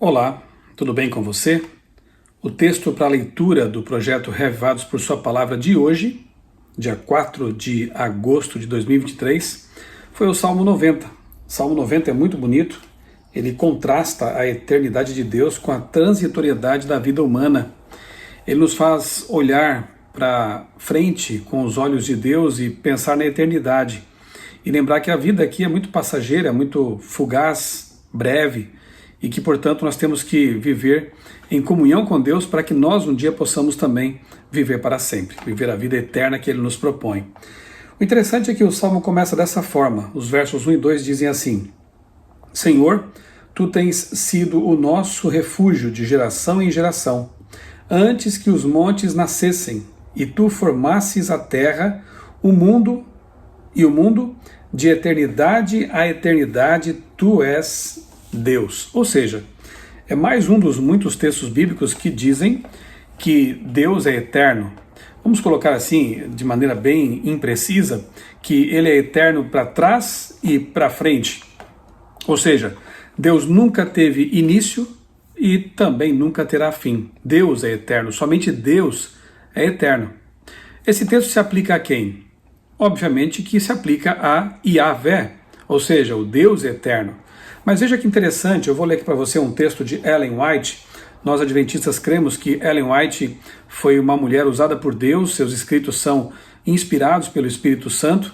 Olá, tudo bem com você? O texto para a leitura do projeto Revivados por Sua Palavra de hoje, dia 4 de agosto de 2023, foi o Salmo 90. O Salmo 90 é muito bonito, ele contrasta a eternidade de Deus com a transitoriedade da vida humana. Ele nos faz olhar para frente com os olhos de Deus e pensar na eternidade. E lembrar que a vida aqui é muito passageira, muito fugaz, breve, e que, portanto, nós temos que viver em comunhão com Deus para que nós um dia possamos também viver para sempre, viver a vida eterna que Ele nos propõe. O interessante é que o Salmo começa dessa forma. Os versos 1 e 2 dizem assim: Senhor, Tu tens sido o nosso refúgio de geração em geração, antes que os montes nascessem, e Tu formasses a terra, o mundo, de eternidade a eternidade, Tu és Deus. Ou seja, é mais um dos muitos textos bíblicos que dizem que Deus é eterno. Vamos colocar assim, de maneira bem imprecisa, que Ele é eterno para trás e para frente. Ou seja, Deus nunca teve início e também nunca terá fim. Deus é eterno, somente Deus é eterno. Esse texto se aplica a quem? Obviamente que se aplica a Yahvé, ou seja, o Deus eterno. Mas veja que interessante, eu vou ler aqui para você um texto de Ellen White. Nós adventistas cremos que Ellen White foi uma mulher usada por Deus, seus escritos são inspirados pelo Espírito Santo.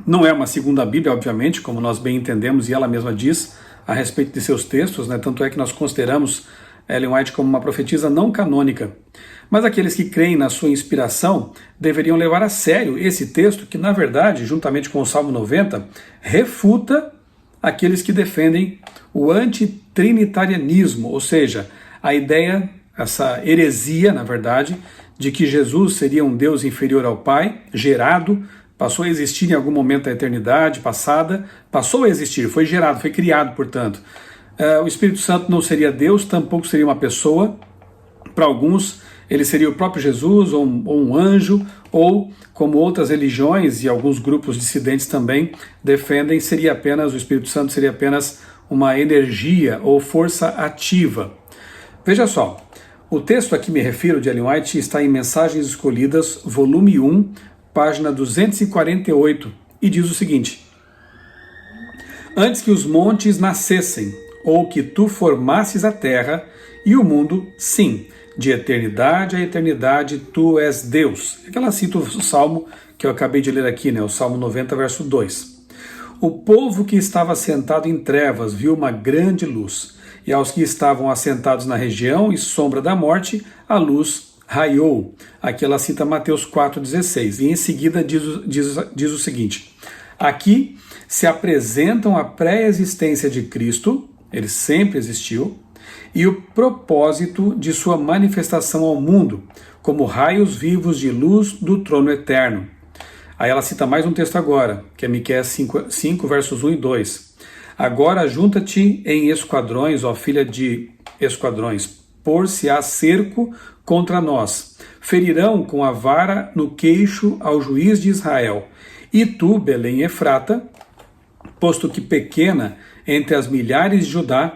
Não é uma segunda Bíblia, obviamente, como nós bem entendemos e ela mesma diz a respeito de seus textos, né? Tanto é que nós consideramos Ellen White como uma profetisa não canônica. Mas aqueles que creem na sua inspiração deveriam levar a sério esse texto que, na verdade, juntamente com o Salmo 90, refuta aqueles que defendem o antitrinitarianismo, ou seja, a ideia, essa heresia, na verdade, de que Jesus seria um Deus inferior ao Pai, gerado, passou a existir em algum momento da eternidade passada, passou a existir, foi gerado, foi criado, portanto. O Espírito Santo não seria Deus, tampouco seria uma pessoa. Para alguns, ele seria o próprio Jesus, ou um anjo, ou, como outras religiões e alguns grupos dissidentes também defendem, o Espírito Santo seria apenas uma energia ou força ativa. Veja só, o texto a que me refiro de Ellen White está em Mensagens Escolhidas, volume 1, página 248, e diz o seguinte: Antes que os montes nascessem, ou que tu formasses a terra e o mundo, sim, de eternidade a eternidade, tu és Deus. Ela cita o salmo que eu acabei de ler aqui, né? O Salmo 90, verso 2. O povo que estava assentado em trevas viu uma grande luz, e aos que estavam assentados na região e sombra da morte, a luz raiou. Aqui ela cita Mateus 4,16, e em seguida diz o seguinte: aqui se apresentam a pré-existência de Cristo, ele sempre existiu, e o propósito de sua manifestação ao mundo, como raios vivos de luz do trono eterno. Aí ela cita mais um texto agora, que é Miqueias 5, versos 1 e 2. Agora junta-te em esquadrões, ó filha de esquadrões, por-se-á cerco contra nós. Ferirão com a vara no queixo ao juiz de Israel. E tu, Belém Efrata, posto que pequena entre as milhares de Judá,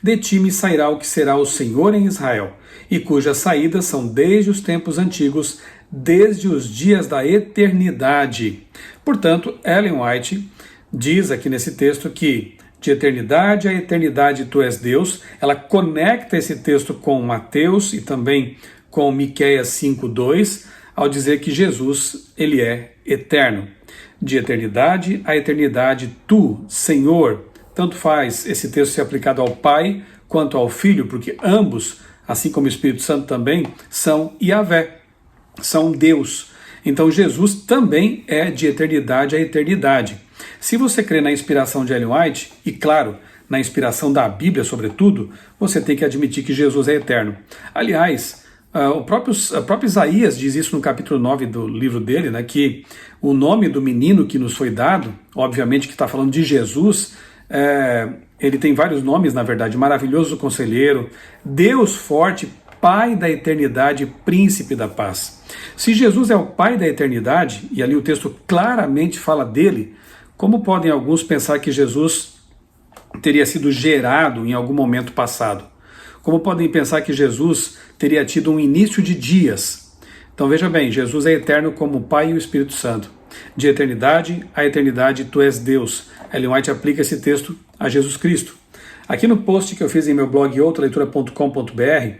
de ti me sairá o que será o Senhor em Israel, e cujas saídas são desde os tempos antigos, desde os dias da eternidade. Portanto, Ellen White diz aqui nesse texto que de eternidade a eternidade tu és Deus. Ela conecta esse texto com Mateus e também com Miqueias 5:2, ao dizer que Jesus, ele é eterno. De eternidade a eternidade tu, Senhor. Tanto faz esse texto ser aplicado ao Pai quanto ao Filho, porque ambos, assim como o Espírito Santo também, são Yahvé, são Deus. Então Jesus também é de eternidade a eternidade. Se você crê na inspiração de Ellen White, e claro, na inspiração da Bíblia sobretudo, você tem que admitir que Jesus é eterno. Aliás, o próprio Isaías diz isso no capítulo 9 do livro dele, né, que o nome do menino que nos foi dado, obviamente que está falando de Jesus, ele tem vários nomes, na verdade: Maravilhoso Conselheiro, Deus Forte, Pai da Eternidade, Príncipe da Paz. Se Jesus é o Pai da Eternidade, e ali o texto claramente fala dele, como podem alguns pensar que Jesus teria sido gerado em algum momento passado? como podem pensar que Jesus teria tido um início de dias? Então veja bem, Jesus é eterno como o Pai e o Espírito Santo. De eternidade a eternidade, tu és Deus. Ellen White aplica esse texto a Jesus Cristo. Aqui no post que eu fiz em meu blog outraleitura.com.br,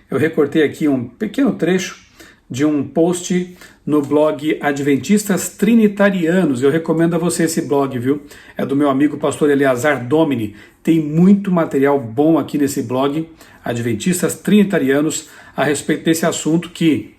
eu recortei aqui um pequeno trecho de um post no blog Adventistas Trinitarianos. Eu recomendo a você esse blog, viu? É do meu amigo pastor Eleazar Domini. Tem muito material bom aqui nesse blog, Adventistas Trinitarianos, a respeito desse assunto que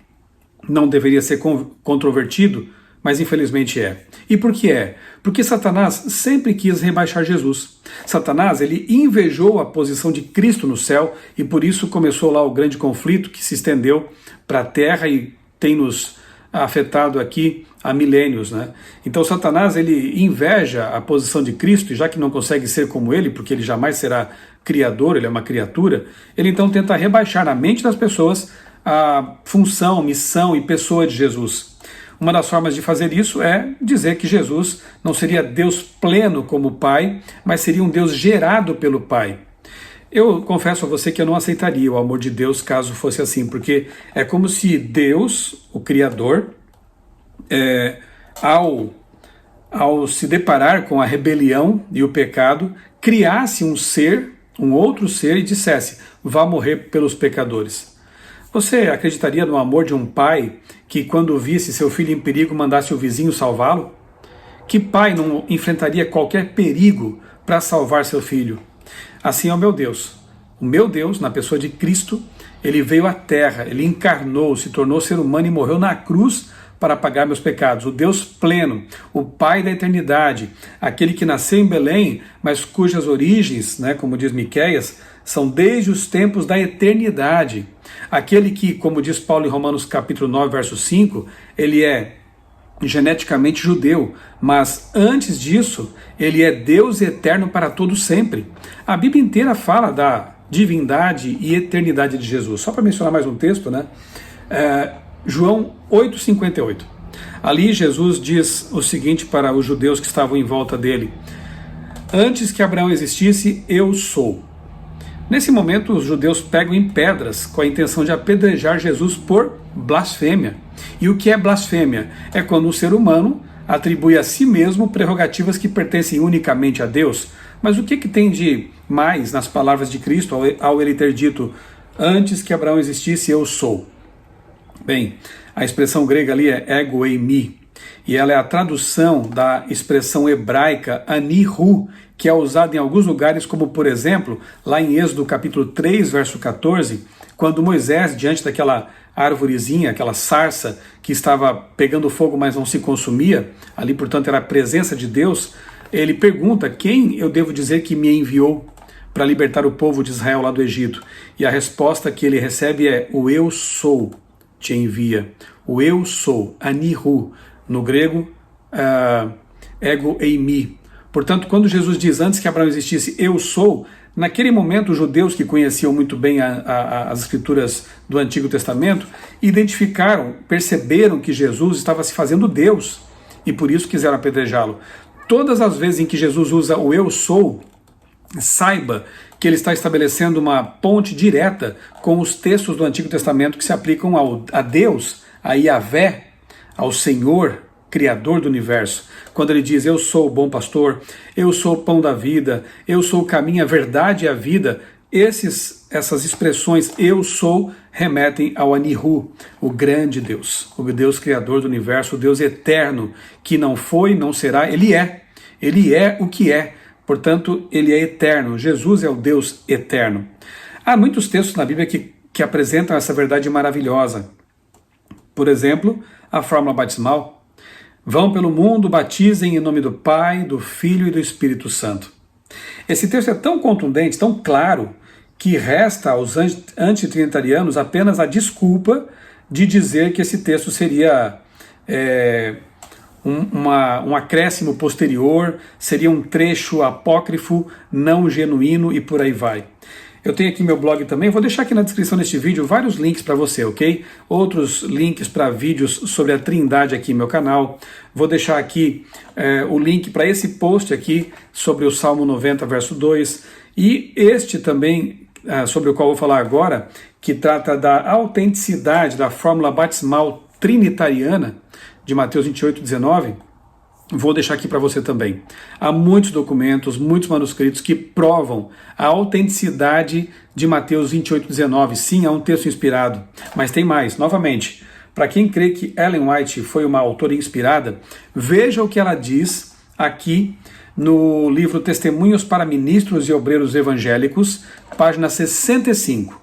não deveria ser controvertido, mas infelizmente é. E por que é? Porque Satanás sempre quis rebaixar Jesus. Satanás, ele invejou a posição de Cristo no céu e por isso começou lá o grande conflito que se estendeu para a terra e tem nos afetado aqui há milênios, né? Então Satanás, ele inveja a posição de Cristo e já que não consegue ser como ele, porque ele jamais será criador, ele é uma criatura, ele então tenta rebaixar na mente das pessoas a função, missão e pessoa de Jesus. Uma das formas de fazer isso é dizer que Jesus não seria Deus pleno como Pai, mas seria um Deus gerado pelo Pai. Eu confesso a você que eu não aceitaria o amor de Deus caso fosse assim, porque é como se Deus, o Criador, ao se deparar com a rebelião e o pecado, criasse um outro ser e dissesse, vá morrer pelos pecadores. Você acreditaria no amor de um pai que, quando visse seu filho em perigo, mandasse o vizinho salvá-lo? Que pai não enfrentaria qualquer perigo para salvar seu filho? Assim é o meu Deus. O meu Deus, na pessoa de Cristo, ele veio à terra, ele encarnou, se tornou ser humano e morreu na cruz para pagar meus pecados. O Deus pleno, o Pai da eternidade, aquele que nasceu em Belém, mas cujas origens, como diz Miqueias, são desde os tempos da eternidade. Aquele que, como diz Paulo em Romanos capítulo 9, verso 5, ele é geneticamente judeu, mas antes disso, ele é Deus eterno para todo sempre. A Bíblia inteira fala da divindade e eternidade de Jesus. Só para mencionar mais um texto, João 8,58. Ali Jesus diz o seguinte para os judeus que estavam em volta dele: antes que Abraão existisse, eu sou. Nesse momento, os judeus pegam em pedras com a intenção de apedrejar Jesus por blasfêmia. E o que é blasfêmia? É quando um ser humano atribui a si mesmo prerrogativas que pertencem unicamente a Deus. Mas o que tem de mais nas palavras de Cristo ao ele ter dito, antes que Abraão existisse, eu sou? Bem, a expressão grega ali é ego eimi, e ela é a tradução da expressão hebraica anihu, que é usada em alguns lugares, como por exemplo, lá em Êxodo capítulo 3, verso 14, quando Moisés, diante daquela árvorezinha, aquela sarça que estava pegando fogo, mas não se consumia, ali portanto era a presença de Deus, ele pergunta, quem eu devo dizer que me enviou para libertar o povo de Israel lá do Egito? E a resposta que ele recebe é, o eu sou te envia. O eu sou, anihu, no grego, ego eimi. Portanto, quando Jesus diz, antes que Abraão existisse, eu sou, naquele momento os judeus que conheciam muito bem as escrituras do Antigo Testamento, identificaram, perceberam que Jesus estava se fazendo Deus, e por isso quiseram apedrejá-lo. Todas as vezes em que Jesus usa o eu sou, saiba que ele está estabelecendo uma ponte direta com os textos do Antigo Testamento que se aplicam a Deus, a Yahvé, ao Senhor, Criador do universo. Quando ele diz, eu sou o bom pastor, eu sou o pão da vida, eu sou o caminho, a verdade e a vida, essas expressões, eu sou, remetem ao Anihu, o grande Deus, o Deus Criador do universo, o Deus eterno, que não foi, não será, ele é o que é. Portanto, ele é eterno. Jesus é o Deus eterno. Há muitos textos na Bíblia que apresentam essa verdade maravilhosa. Por exemplo, a fórmula batismal. Vão pelo mundo, batizem em nome do Pai, do Filho e do Espírito Santo. Esse texto é tão contundente, tão claro, que resta aos antitrinitarianos apenas a desculpa de dizer que esse texto seria um acréscimo posterior, seria um trecho apócrifo, não genuíno e por aí vai. Eu tenho aqui meu blog também, vou deixar aqui na descrição deste vídeo vários links para você, ok? Outros links para vídeos sobre a Trindade aqui no meu canal. Vou deixar aqui o link para esse post aqui sobre o Salmo 90, verso 2. E este também, sobre o qual vou falar agora, que trata da autenticidade da fórmula batismal trinitariana, de Mateus 28, 19, vou deixar aqui para você também. Há muitos documentos, muitos manuscritos que provam a autenticidade de Mateus 28, 19. Sim, é um texto inspirado, mas tem mais. Novamente, para quem crê que Ellen White foi uma autora inspirada, veja o que ela diz aqui no livro Testemunhos para Ministros e Obreiros Evangélicos, página 65.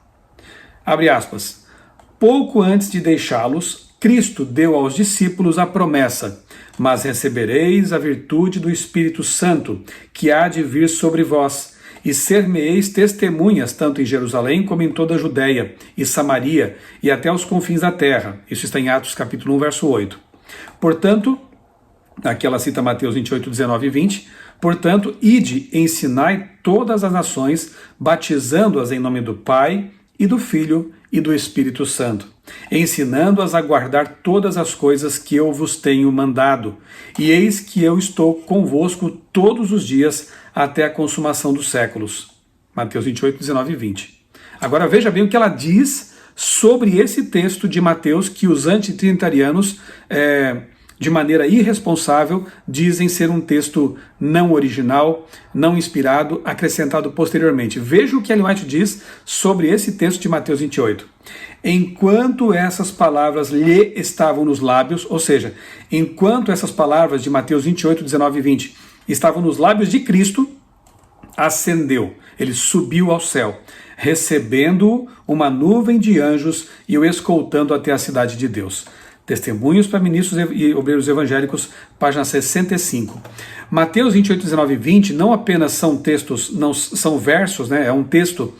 Abre aspas. Pouco antes de deixá-los, Cristo deu aos discípulos a promessa: mas recebereis a virtude do Espírito Santo, que há de vir sobre vós, e ser-me-eis testemunhas tanto em Jerusalém como em toda a Judéia e Samaria e até os confins da terra. Isso está em Atos capítulo 1, verso 8. Portanto, aqui ela cita Mateus 28, 19 e 20, portanto, ide, ensinai todas as nações, batizando-as em nome do Pai e do Filho e do Espírito Santo, ensinando-as a guardar todas as coisas que eu vos tenho mandado. E eis que eu estou convosco todos os dias até a consumação dos séculos. Mateus 28, 19 e 20. Agora veja bem o que ela diz sobre esse texto de Mateus que os antitrinitarianos, de maneira irresponsável, dizem ser um texto não original, não inspirado, acrescentado posteriormente. Veja o que Ellen White diz sobre esse texto de Mateus 28. Enquanto essas palavras lhe estavam nos lábios, ou seja, enquanto essas palavras de Mateus 28, 19 e 20 estavam nos lábios de Cristo, ascendeu, ele subiu ao céu, recebendo uma nuvem de anjos e o escoltando até a cidade de Deus. Testemunhos para Ministros e Obreiros Evangélicos, página 65. Mateus 28, 19 e 20 não apenas são textos, não são versos, né? É um texto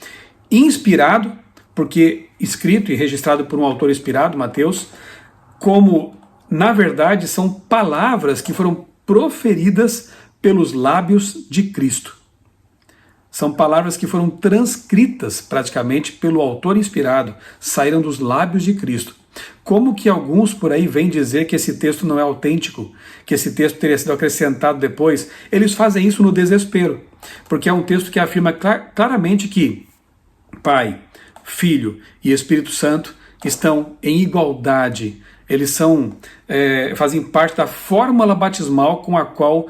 inspirado, porque escrito e registrado por um autor inspirado, Mateus, como, na verdade, são palavras que foram proferidas pelos lábios de Cristo. São palavras que foram transcritas praticamente pelo autor inspirado, saíram dos lábios de Cristo. Como que alguns por aí vêm dizer que esse texto não é autêntico, que esse texto teria sido acrescentado depois? Eles fazem isso no desespero, porque é um texto que afirma claramente que Pai, Filho e Espírito Santo estão em igualdade. Eles fazem parte da fórmula batismal com a qual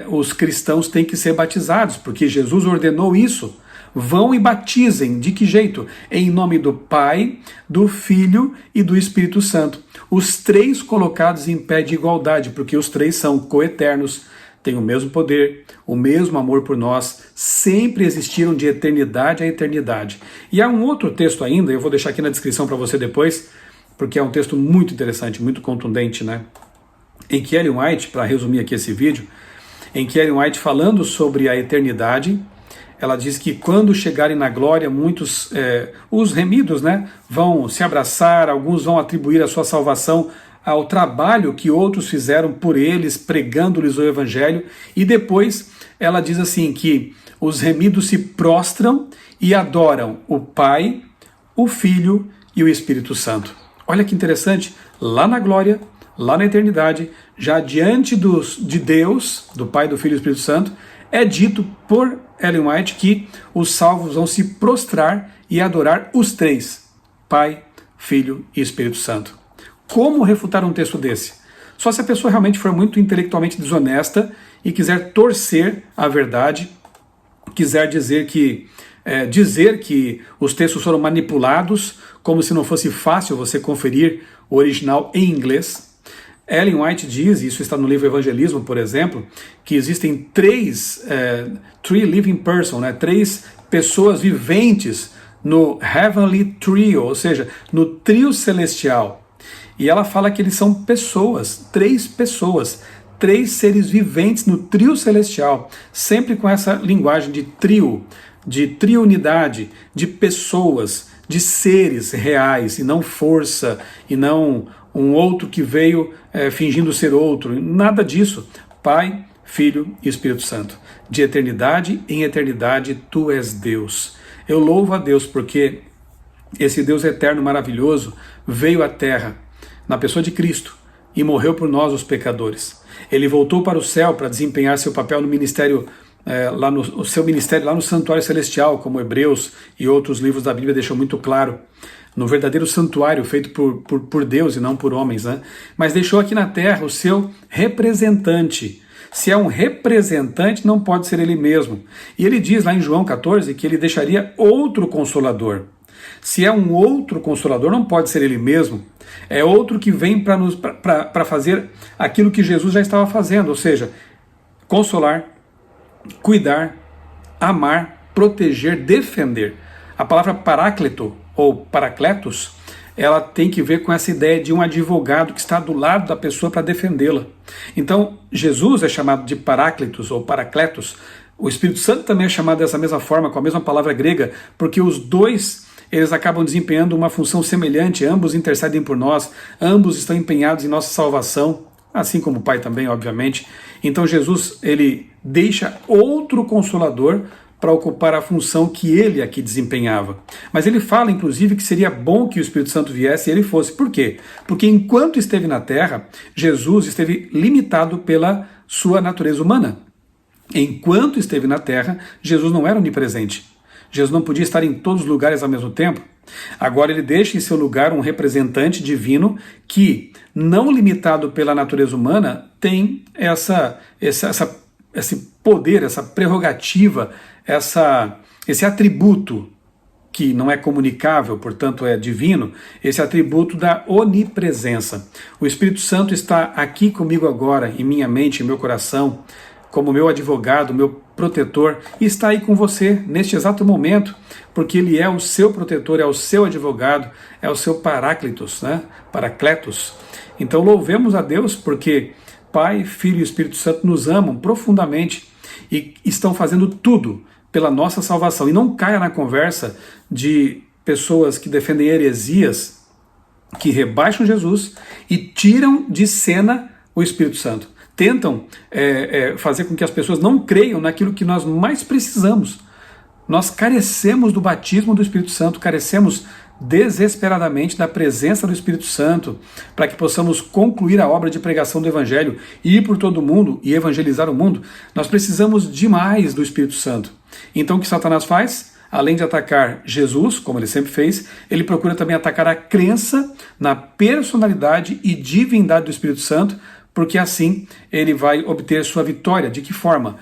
os cristãos têm que ser batizados, porque Jesus ordenou isso. Vão e batizem. De que jeito? Em nome do Pai, do Filho e do Espírito Santo. Os três colocados em pé de igualdade, porque os três são coeternos, têm o mesmo poder, o mesmo amor por nós, sempre existiram de eternidade a eternidade. E há um outro texto ainda, eu vou deixar aqui na descrição para você depois, porque é um texto muito interessante, muito contundente, né? Em que Ellen White, para resumir aqui esse vídeo, em que Ellen White, falando sobre a eternidade, ela diz que quando chegarem na glória, muitos, os remidos, né, vão se abraçar, alguns vão atribuir a sua salvação ao trabalho que outros fizeram por eles, pregando-lhes o Evangelho, e depois ela diz assim que os remidos se prostram e adoram o Pai, o Filho e o Espírito Santo. Olha que interessante, lá na glória, lá na eternidade, já diante de Deus, do Pai, do Filho e do Espírito Santo, é dito por Ellen White que os salvos vão se prostrar e adorar os três, Pai, Filho e Espírito Santo. Como refutar um texto desse? Só se a pessoa realmente for muito intelectualmente desonesta e quiser torcer a verdade, quiser dizer que os textos foram manipulados, como se não fosse fácil você conferir o original em inglês. Ellen White diz, isso está no livro Evangelismo, por exemplo, que existem three living persons, né, três pessoas viventes no Heavenly Trio, ou seja, no trio celestial. E ela fala que eles são pessoas, três seres viventes no trio celestial, sempre com essa linguagem de trio, de triunidade, de pessoas, de seres reais, e não força, e não um outro que veio fingindo ser outro, nada disso. Pai, Filho e Espírito Santo. De eternidade em eternidade, Tu és Deus. Eu louvo a Deus porque esse Deus eterno, maravilhoso, veio à terra, na pessoa de Cristo, e morreu por nós, os pecadores. Ele voltou para o céu para desempenhar seu papel no ministério lá no o seu ministério, lá no santuário celestial, como Hebreus e outros livros da Bíblia deixam muito claro, no verdadeiro santuário feito por Deus e não por homens, né? Mas deixou aqui na terra o seu representante. Se é um representante, não pode ser ele mesmo. E ele diz lá em João 14 que ele deixaria outro consolador. Se é um outro consolador, não pode ser ele mesmo. É outro que vem para fazer aquilo que Jesus já estava fazendo, ou seja, consolar, cuidar, amar, proteger, defender. A palavra paráclito ou paracletos, ela tem que ver com essa ideia de um advogado que está do lado da pessoa para defendê-la. Então, Jesus é chamado de paráclitos ou paracletos. O Espírito Santo também é chamado dessa mesma forma, com a mesma palavra grega, porque os dois eles acabam desempenhando uma função semelhante, ambos intercedem por nós, ambos estão empenhados em nossa salvação, assim como o Pai também, obviamente. Então Jesus, ele deixa outro Consolador para ocupar a função que ele aqui desempenhava. Mas ele fala, inclusive, que seria bom que o Espírito Santo viesse e ele fosse. Por quê? Porque enquanto esteve na terra, Jesus esteve limitado pela sua natureza humana. Enquanto esteve na terra, Jesus não era onipresente. Jesus não podia estar em todos os lugares ao mesmo tempo. Agora ele deixa em seu lugar um representante divino que, não limitado pela natureza humana, tem esse poder, essa prerrogativa, esse atributo que não é comunicável, portanto é divino, esse atributo da onipresença. O Espírito Santo está aqui comigo agora, em minha mente, em meu coração, como meu advogado, meu protetor, e está aí com você neste exato momento, porque ele é o seu protetor, é o seu advogado, é o seu paráclitos, né? Paracletos. Então louvemos a Deus porque Pai, Filho e Espírito Santo nos amam profundamente e estão fazendo tudo pela nossa salvação. E não caia na conversa de pessoas que defendem heresias, que rebaixam Jesus e tiram de cena o Espírito Santo. Tentam fazer com que as pessoas não creiam naquilo que nós mais precisamos. Nós carecemos do batismo do Espírito Santo, carecemos desesperadamente da presença do Espírito Santo para que possamos concluir a obra de pregação do Evangelho e ir por todo o mundo e evangelizar o mundo. Nós precisamos demais do Espírito Santo. Então o que Satanás faz? Além de atacar Jesus, como ele sempre fez, ele procura também atacar a crença na personalidade e divindade do Espírito Santo, porque assim ele vai obter sua vitória. De que forma?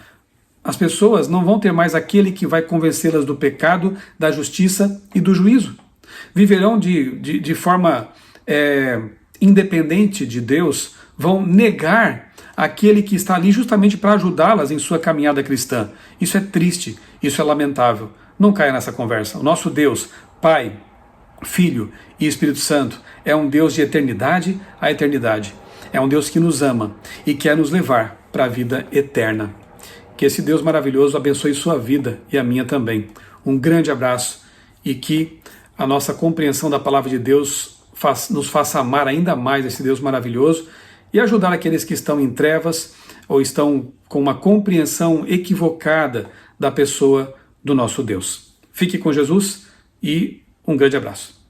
As pessoas não vão ter mais aquele que vai convencê-las do pecado, da justiça e do juízo. Viverão de forma independente de Deus, vão negar aquele que está ali justamente para ajudá-las em sua caminhada cristã. Isso é triste, isso é lamentável. Não caia nessa conversa. O nosso Deus, Pai, Filho e Espírito Santo, é um Deus de eternidade a eternidade. É um Deus que nos ama e quer nos levar para a vida eterna. Que esse Deus maravilhoso abençoe sua vida e a minha também. Um grande abraço e que a nossa compreensão da palavra de Deus nos faça amar ainda mais esse Deus maravilhoso e ajudar aqueles que estão em trevas ou estão com uma compreensão equivocada da pessoa do nosso Deus. Fique com Jesus e um grande abraço.